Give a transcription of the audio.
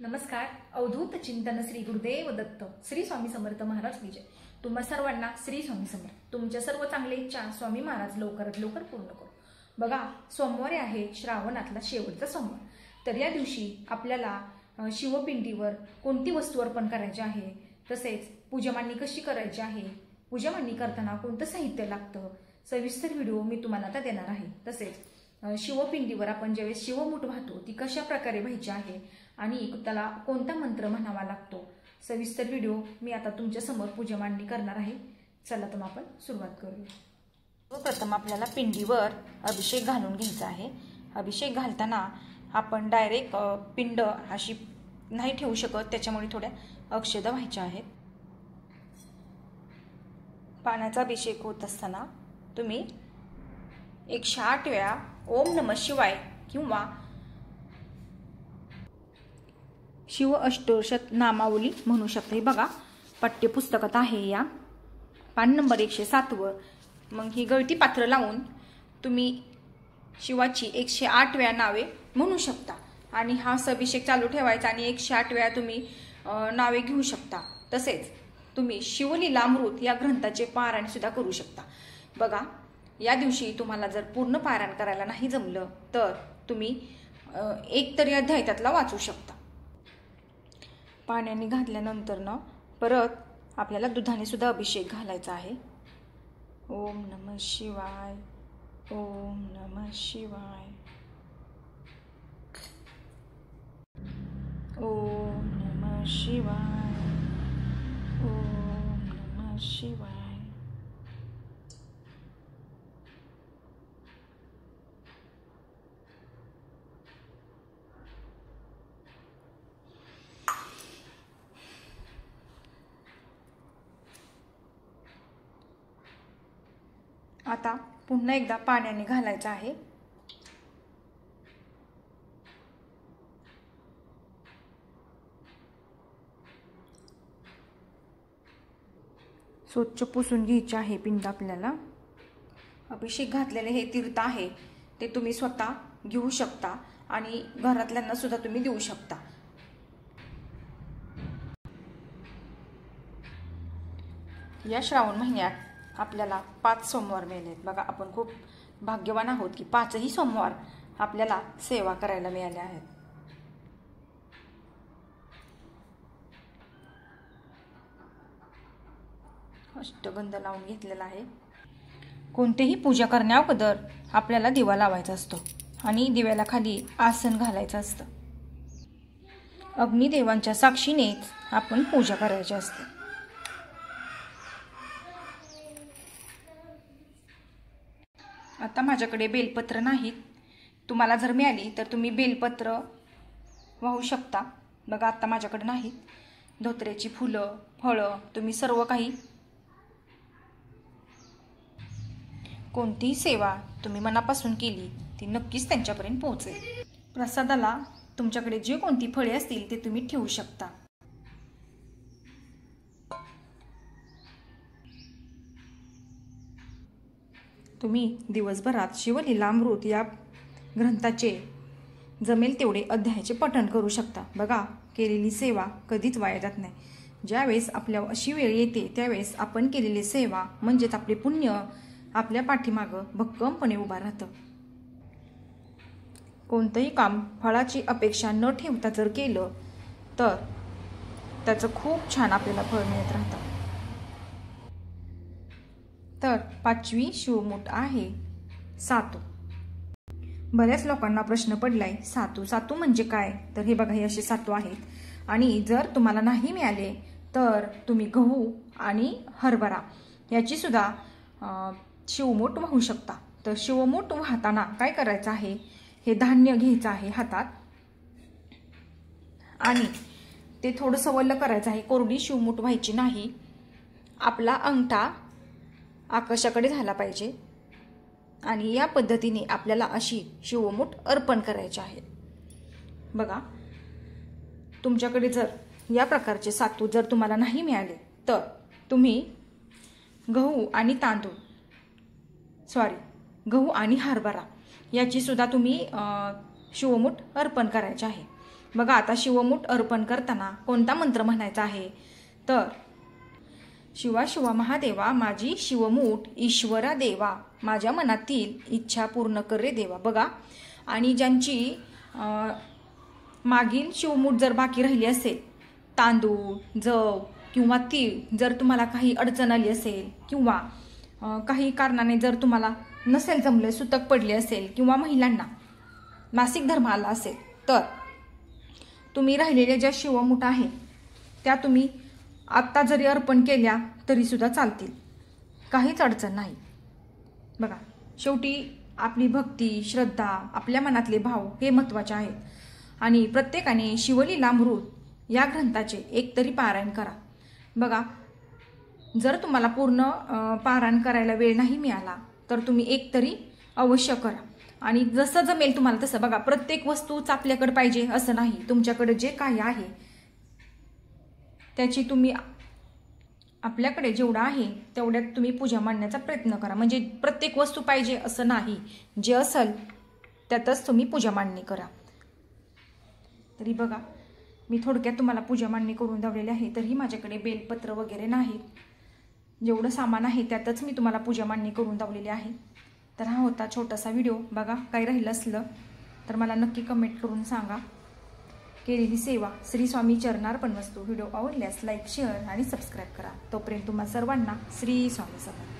नमस्कार. अवधूत चिंतन श्री गुरुदेव दत्त श्री स्वामी समर्थ महाराज विजय. तुम्हा सर्वांना श्री स्वामी समर्थ. तुमच्या सर्व चांगले इच्छा स्वामी महाराज लवकरात लवकर पूर्ण करू. बघा, सोमवारी आहे श्रावणातला शेवटचा सोमवार. तर या दिवशी आपल्याला शिवपिंडीवर कोणती वस्तू अर्पण करायची आहे, तसेच पूजामांडणी कशी करायची आहे, पूजामांडणी करताना कोणतं साहित्य लागतं, सविस्तर व्हिडिओ मी तुम्हाला आता देणार आहे. तसेच शिवपिंडीवर आपण ज्यावेळेस शिवमूठ वाहतो ती कशा प्रकारे व्हायची आहे आणि त्याला कोणता मंत्र म्हणावा लागतो, सविस्तर व्हिडिओ मी आता तुमच्या समोर पूजा मांडणी करणार आहे. चला तर आपण सुरुवात करूया. सर्वप्रथम आपल्याला पिंडीवर अभिषेक घालून घ्यायचा आहे. अभिषेक घालताना आपण डायरेक्ट पिंड अशी नाही ठेवू शकत, त्याच्यामुळे थोड्या अक्षता व्हायच्या आहेत. पाण्याचा अभिषेक होत असताना तुम्ही 108 वेळा ओम नमः शिवाय किंवा शिव अष्टोषध नामावली म्हणू शकता. हे बघा, पाठ्यपुस्तकात आहे या पान नंबर 107 वर. मग ही गळती पात्र लावून तुम्ही शिवाची 108 वेळा नावे म्हणू शकता आणि हा अभिषेक चालू ठेवायचा आणि 108 वेळा तुम्ही नावे घेऊ शकता. तसेच तुम्ही शिवलीलामृत या ग्रंथाचे पारायण सुद्धा करू शकता. बघा, या दिवशी तुम्हाला जर पूर्ण पारायण करायला नाही जमलं तर तुम्ही एक तरी अध्याय त्यातला वाचू शकता. पाण्याने घातल्यानंतर ना परत आपल्याला दुधाने सुद्धा अभिषेक घालायचा आहे. ओम नमः शिवाय, ओम नमः शिवाय, ओम नमः शिवाय, ओम नमः शिवाय. आता पुन्हा एकदा पाण्याने घालायचं आहे. स्वच्छ पुसून घ्यायचे आहे पिंड आपल्याला. अभिषेक घातलेले हे तीर्थ आहे ते तुम्ही स्वतः घेऊ शकता आणि घरातल्यांना सुद्धा तुम्ही देऊ शकता. या श्रावण महिन्यात आपल्याला 5 सोमवार मिळालेत. बघा, आपण खूप भाग्यवान आहोत की 5ही सोमवार आपल्याला सेवा करायला मिळाले आहेत. अष्टगंध लावून घेतलेला आहे. कोणतेही पूजा करण्याअगोदर आपल्याला दिवा लावायचा असतो आणि दिव्याला खाली आसन घालायचं असतं. अग्निदेवांच्या साक्षीनेच आपण पूजा करायची असते. आता माझ्याकडे बेलपत्र नाहीत. तुम्हाला जर मिळाली तर तुम्ही बेलपत्र वाहू शकता. बघा, आता माझ्याकडे नाहीत. धोत्र्याची फुलं, फळं, तुम्ही सर्व काही, कोणतीही सेवा तुम्ही मनापासून केली ती नक्कीच त्यांच्यापर्यंत पोहोचेल. प्रसादाला तुमच्याकडे जे कोणती फळे असतील ते तुम्ही ठेवू शकता. तुम्ही दिवसभरात शिवलीलामृत या ग्रंथाचे जमेल तेवढे अध्यायाचे पठण करू शकता. बघा, केलेली सेवा कधीच वाया जात नाही. ज्यावेळेस आपल्या अशी वेळ येते त्यावेळेस आपण केलेली सेवा म्हणजेच आपले पुण्य आपल्या पाठीमागं भक्कमपणे उभा राहतं. कोणतंही काम फळाची अपेक्षा न ठेवता जर केलं तर त्याचं खूप छान आपल्याला फळ मिळत राहतं. तर 5वी शिवमूठ आहे सातू. बऱ्याच लोकांना प्रश्न पडलाय, सातू सातू म्हणजे काय? तर हे बघा, हे असे सातू आहेत आणि जर तुम्हाला नाही मिळाले तर तुम्ही गहू आणि हरभरा याची सुद्धा शिवमूठ वाहू शकता. तर शिवमूठ वाहताना काय करायचं आहे, हे धान्य घ्यायचं आहे हातात आणि ते थोडंसं वल्ल करायचं आहे. कोरडी शिवमूठ व्हायची नाही. आपला अंगठा आकाशाकडे झाला पाहिजे आणि या पद्धतीने आपल्याला अशी शिवमूठ अर्पण करायची आहे. बघा, तुमच्याकडे जर या प्रकारचे सातू जर तुम्हाला नाही मिळाले तर तुम्ही गहू आणि हरभरा याची सुद्धा तुम्ही शिवमूठ अर्पण करायची आहे. बघा आता शिवमूठ अर्पण करताना कोणता मंत्र म्हणायचा आहे तर शिवा शिवा महादेवा माझी शिवमूठ ईश्वरा देवा माझ्या मनातील इच्छा पूर्ण कर रे देवा। बघा आणि ज्यांची मागील शिवमूठ जर बाकी राहिली असेल, तांदूळ जव किंवा तीळ जर तुम्हाला काही अडचण आली असेल किंवा काही कारणाने जर तुम्हाला नसेल जमले, सुतक पडले असेल किंवा महिलांना मासिक धर्म आला असेल तर तुम्ही राहिलेल्या ज्या शिवमूठ आहेत त्या तुम्ही आत्ता जरी अर्पण केल्या तरी सुद्धा चालतील, काहीच अडचण नाही। बघा शेवटी आपली भक्ती श्रद्धा आपल्या मनातले भाव हे महत्त्वाचे आहेत आणि प्रत्येकाने शिवलीलामृत या ग्रंथाचे एकतरी पारायण करा। बघा जर तुम्हाला पूर्ण पारायण करायला वेळ नाही मिळाला तर तुम्ही एकतरी अवश्य करा आणि जसं जमेल तुम्हाला तसं। बघा प्रत्येक वस्तूच आपल्याकडे पाहिजे असं नाही, तुमच्याकडे जे काही आहे त्याची तुम्ही आपल्याकडे जेवढं आहे तेवढ्यात तुम्ही पूजा मांडण्याचा प्रयत्न करा। म्हणजे प्रत्येक वस्तू पाहिजे असं नाही, जे असेल त्यातच तुम्ही पूजा मांडणी करा। तरी बघा मी थोडक्यात तुम्हाला पूजा मांडणी करून दावलेली आहे, तरी माझ्याकडे बेलपत्र वगैरे नाही, जेवढं सामान आहे त्यातच मी तुम्हाला पूजा मांडणी करून दावलेली आहे। तर हा होता छोटासा व्हिडिओ। बघा काही राहिलं असलं तर मला नक्की कमेंट करून सांगा। केलेली सेवा श्री स्वामी चरणार्पण वस्तू। व्हिडिओ आवडल्यास लाईक शेअर आणि सबस्क्राईब करा। तोपर्यंत तुम्हा सर्वांना श्री स्वामी समर्थ।